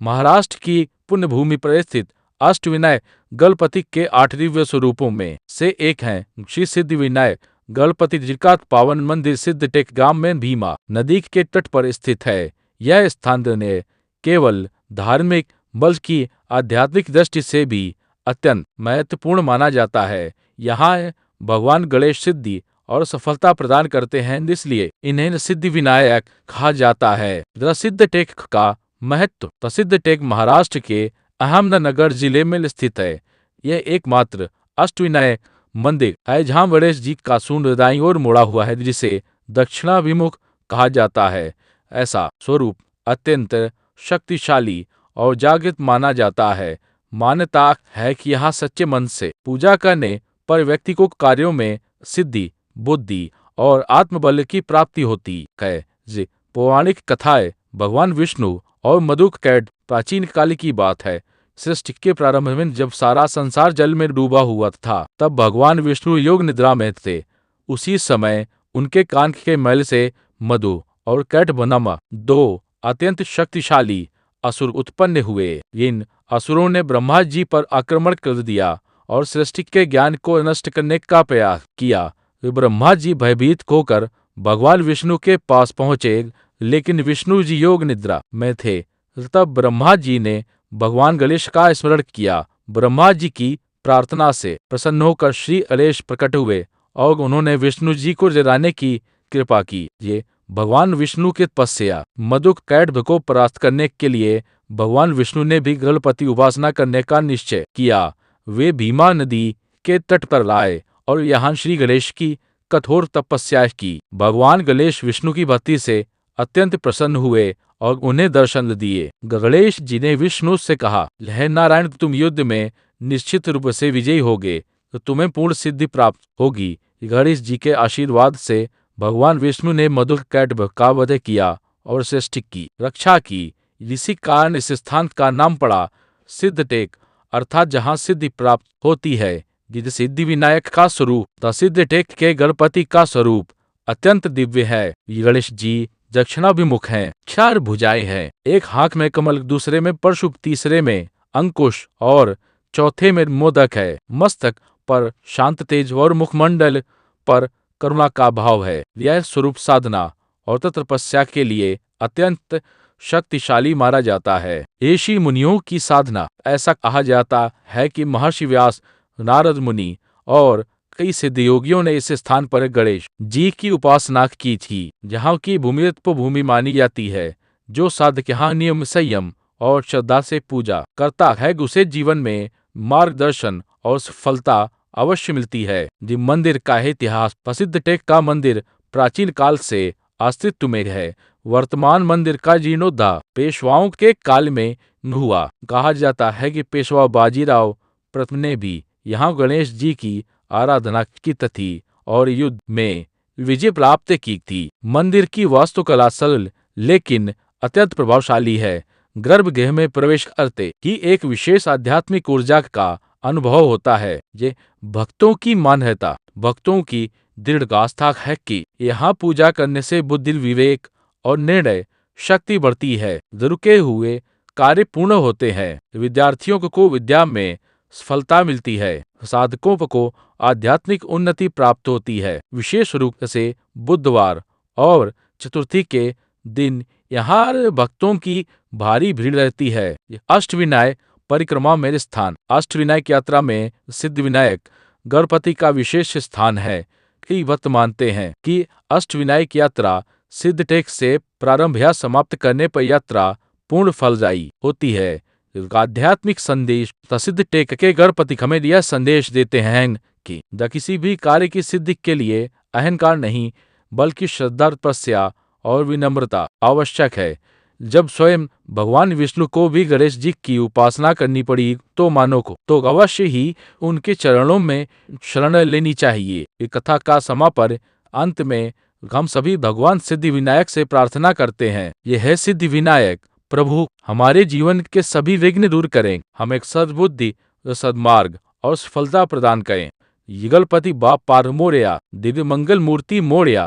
महाराष्ट्र की पुण्यभूमि पर स्थित अष्टविनायक गणपति के 8 दिव्य स्वरूपों में से एक हैं। श्री सिद्धिविनायक गणपति जी का पावन मंदिर सिद्धटेक गांव में भीमा नदी के तट पर स्थित है। यह स्थान ने केवल धार्मिक बल्कि आध्यात्मिक दृष्टि से भी अत्यंत महत्वपूर्ण माना जाता है। यहाँ भगवान गणेश सिद्धि और सफलता प्रदान करते हैं, इसलिए इन्हें सिद्धि विनायक कहा जाता है। सिद्धटेक का महत्व। प्रसिद्ध टेक महाराष्ट्र के अहमदनगर जिले में स्थित है। यह एकमात्र अष्टविनायक मंदिर है जहां गणेश जी का सूंड दाईं ओर मुड़ा हुआ है, जिसे दक्षिणाभिमुख कहा जाता है। ऐसा स्वरूप अत्यंत शक्तिशाली और जागृत माना जाता है। मान्यता है कि यहाँ सच्चे मन से पूजा करने पर व्यक्ति को कार्यों में सिद्धि, बुद्धि और आत्मबल की प्राप्ति होती है। पौराणिक कथाएं भगवान विष्णु और मधुकैट प्राचीन काल की बात है। सृष्टि के प्रारंभ में जब सारा संसार जल में डूबा हुआ था, तब भगवान विष्णु योग निद्रा में थे। उसी समय उनके कान के मैल से मधु और कैट बनाम 2 अत्यंत शक्तिशाली असुर उत्पन्न हुए। इन असुरों ने ब्रह्मा जी पर आक्रमण कर दिया और सृष्टि के ज्ञान को नष्ट करने का प्रयास किया। ब्रह्मा जी भयभीत होकर भगवान विष्णु के पास पहुंचे, लेकिन विष्णु जी योग निद्रा में थे। तब ब्रह्मा जी ने भगवान गणेश का स्मरण किया। ब्रह्मा जी की प्रार्थना से प्रसन्न होकर श्री गणेश प्रकट हुए और उन्होंने विष्णु जी को जगाने की कृपा की। ये भगवान विष्णु के तपस्या मधुकैट को परास्त करने के लिए भगवान विष्णु ने भी गणपति उपासना करने का निश्चय किया। वे भीमा नदी के तट पर लाए और यहाँ श्री गणेश की कठोर तपस्या की। भगवान गणेश विष्णु की भक्ति से अत्यंत प्रसन्न हुए और उन्हें दर्शन दिए। गणेश जी ने विष्णु से कहा, हे नारायण, तुम युद्ध में निश्चित रूप से विजयी होगे, तो तुम्हें पूर्ण सिद्धि प्राप्त होगी। गणेश जी के आशीर्वाद से भगवान विष्णु ने मधुकैट का वध किया और सृष्टि की रक्षा की। इसी कारण इस स्थान का नाम पड़ा सिद्धटेक, अर्थात जहाँ सिद्धि प्राप्त होती है। सिद्धि विनायक का स्वरूप। सिद्धटेक के गणपति का स्वरूप अत्यंत दिव्य है। गणेश जी दक्षिणाभिमुख हैं, 4 भुजाएं हैं। एक हाथ में कमल, दूसरे में परशुभ, तीसरे में अंकुश और चौथे में मोदक है। मस्तक पर शांत तेज और मुखमंडल पर करुणा का भाव है। यह स्वरूप साधना और तपस्या के लिए अत्यंत शक्तिशाली माना जाता है। ऋषि मुनियों की साधना। ऐसा कहा जाता है कि महर्षि व्यास, नारद मुनि और कई सिद्धयोगियों ने इस स्थान पर गणेश जी की उपासना की थी। जहाँ की भूमि तपोभूमि मानी जाती है। जो साधक यहाँ नियम, संयम और श्रद्धा से पूजा करता है, उसे जीवन में मार्गदर्शन और सफलता अवश्य मिलती है। जी मंदिर का इतिहास। प्रसिद्ध टेक का मंदिर प्राचीन काल से अस्तित्व में है। वर्तमान मंदिर का जीर्णोद्धार पेशवाओं के काल में हुआ। कहा जाता है कि पेशवा बाजीराव प्रथम ने भी यहाँ गणेश जी की आराधना की थी और युद्ध में विजय प्राप्त की थी। मंदिर की वास्तुकला सरल लेकिन अत्यंत प्रभावशाली है। गर्भगृह में प्रवेश करते ही एक विशेष आध्यात्मिक ऊर्जा का अनुभव होता है। ये भक्तों की मान्यता, भक्तों की दृढ़ आस्था है कि यहाँ पूजा करने से बुद्धि, विवेक और निर्णय शक्ति बढ़ती है। रुके हुए कार्य पूर्ण होते हैं। विद्यार्थियों को विद्या में सफलता मिलती है। साधकों को आध्यात्मिक उन्नति प्राप्त होती है। विशेष रूप से बुधवार और चतुर्थी के दिन यहाँ भक्तों की भारी भीड़ रहती है। अष्टविनायक परिक्रमा में स्थान। अष्टविनायक यात्रा में सिद्धिविनायक गणपति का विशेष स्थान है। कई भक्त मानते हैं कि अष्टविनायक यात्रा सिद्धटेक से प्रारंभ या समाप्त करने पर यात्रा पूर्ण फलदायी होती है। आध्यात्मिक संदेश। सिद्धटेक के गणपति हमें यह संदेश देते हैं कि किसी भी कार्य की सिद्धि के लिए अहंकार नहीं, बल्कि श्रद्धा, तपस्या और विनम्रता आवश्यक है। जब स्वयं भगवान विष्णु को भी गणेश जी की उपासना करनी पड़ी, तो मानव को तो अवश्य ही उनके चरणों में शरण लेनी चाहिए। ये कथा का समापन अंत में हम सभी भगवान सिद्धिविनायक से प्रार्थना करते हैं। यह है सिद्धिविनायक प्रभु, हमारे जीवन के सभी विघ्न दूर करें, हमें सद्बुद्धि, सद्मार्ग और सफलता प्रदान करें। गणपति बाप्पा मोरया, दिव्य मंगल मूर्ति मोरया।